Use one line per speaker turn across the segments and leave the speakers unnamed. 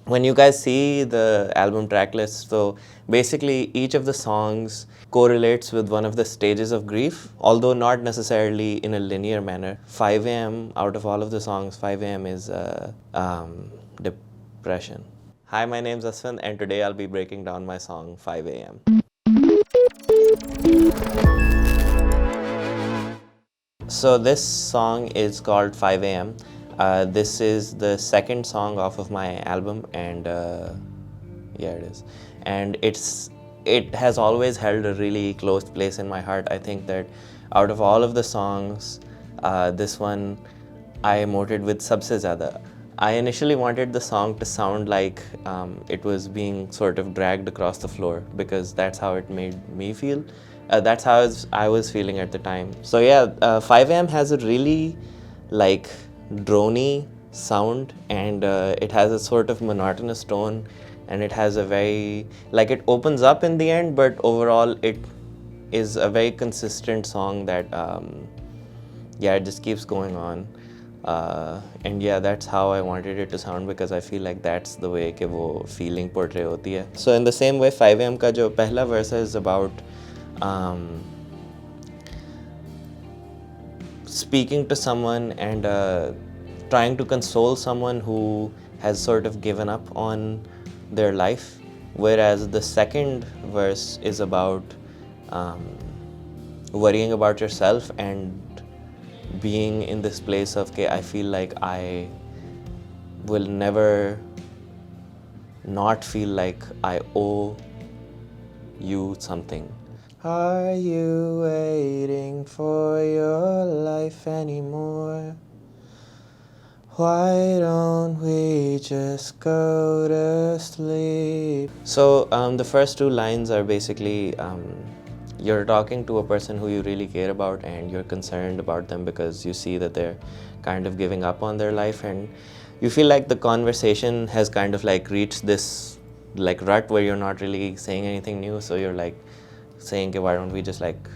when you guys see the album track list, so basically each of the songs correlates with one of the stages of grief, although not necessarily in a linear manner. 5 a.m., out of all of the songs, 5 a.m. is depression. Hi, my name's Asfand, and today I'll be breaking down my song 5 a.m. So this song is called 5 a.m. This is the second song off of my album, and yeah, it is. And it has always held a really close place in my heart. I think that out of all of the songs, this one I emoted with sabse zyada. I initially wanted the song to sound like it was being sort of dragged across the floor, because that's how it made me feel. That's how I was feeling at the time. So yeah, 5am has a really like drony sound, and it has a sort of monotonous tone, and it has a very, like, it opens up in the end, but overall it is a very consistent song that yeah, it just keeps going on. And yeah, that's how I wanted it to sound, because I feel like that's the way कि वो feeling portray होती है. So in the same way, 5am का जो पहला verse is about speaking to someone and trying to console someone who has sort of given up on their life, whereas the second verse is about worrying about yourself and being in this place of okay, I feel like I will never not feel like I owe you something. Are you waiting for your life anymore? Why don't we just go to sleep? So the first two lines are basically you're talking to a person who you really care about, and you're concerned about them because you see that they're kind of giving up on their life, and you feel like the conversation has kind of like reached this like rut where you're not really saying anything new, so you're like saying, okay, why don't we just like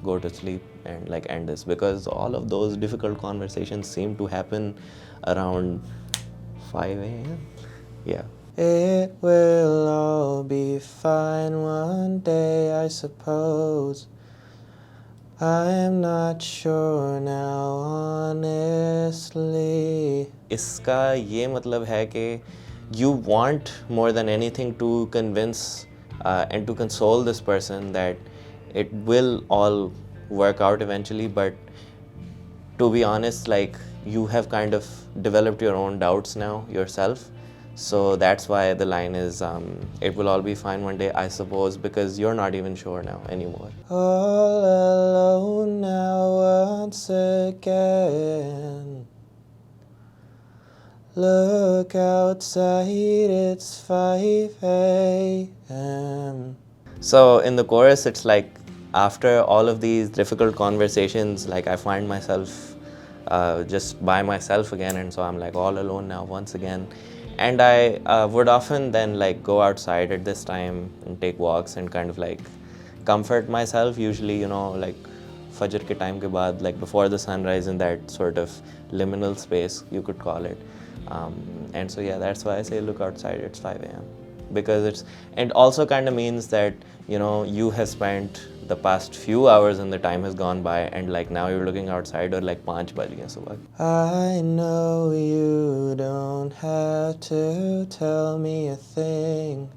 go to sleep and like end this, because all of those difficult conversations seem to happen around 5 a.m. Yeah. It will all be fine one day, I suppose. I'm not sure now, honestly. इसका ये मतलब है कि you want more than anything to convince and to console this person that it will all work out eventually, but to be honest, like, you have kind of developed your own doubts now yourself. So that's why the line is, it will all be fine one day, I suppose, because you're not even sure now anymore. All alone now once again. Look outside, it's 5 a.m. So in the chorus, it's like, after all of these difficult conversations, like, I find myself just by myself again, and so I'm like all alone now once again. And I would often then like go outside at this time and take walks and kind of like comfort myself, usually, you know, like Fajr ke time ke baad, like before the sunrise, in that sort of liminal space, you could call it. And so yeah, that's why I say look outside, it's 5 a.m. because it's, it also kind of means that, you know, you have spent the past few hours and the time has gone by, and like now you're looking outside, or like 5 baj gaye subah. I know you don't have to tell me a thing.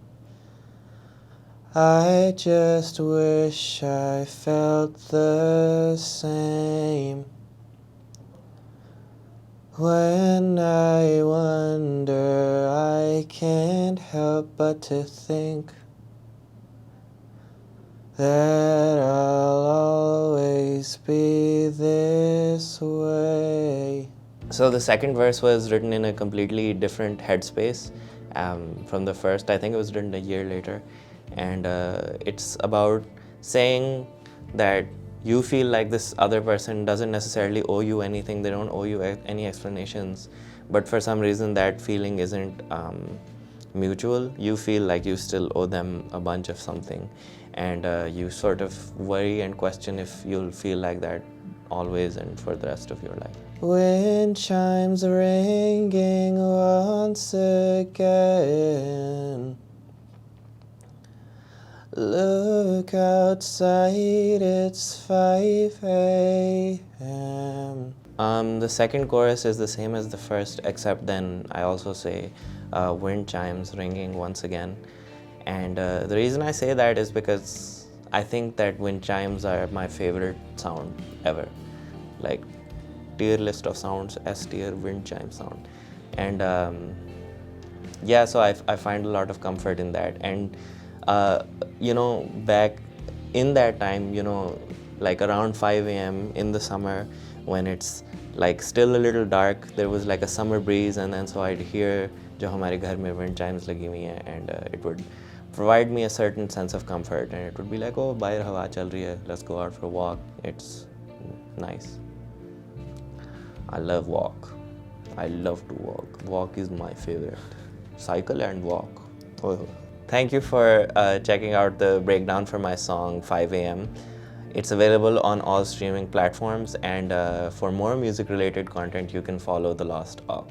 I just wish I felt the same. When I wonder, I can't help but to think that I'll always be this way. So the second verse was written in a completely different headspace from the first. I think it was written a year later. And it's about saying that you feel like this other person doesn't necessarily owe you anything, they don't owe you any explanations, but for some reason that feeling isn't mutual. You feel like you still owe them a bunch of something, and you sort of worry and question if you'll feel like that always and for the rest of your life. Wind chimes ringing once again. Look outside, it's 5 a.m. The second chorus is the same as the first, except then I also say wind chimes ringing once again. And the reason I say that is because I think that wind chimes are my favorite sound ever. Like, tier list of sounds, S tier wind chime sound. And yeah, so I find a lot of comfort in that. And back in that time, like around 5 a.m. in the summer, when it's like still a little dark, there was like a summer breeze, and then so I'd hear jo hamare ghar mein wind chimes lagi hui hain, and it would provide me a certain sense of comfort, and it would be like, oh, bahar hawa chal rahi hai, let's go out for a walk. It's nice. I love walk. I love to walk. Walk is my favorite. Cycle and walk. Oh. Thank you for checking out the breakdown for my song 5 a.m. It's available on all streaming platforms, and for more music related content you can follow The Lost Aux.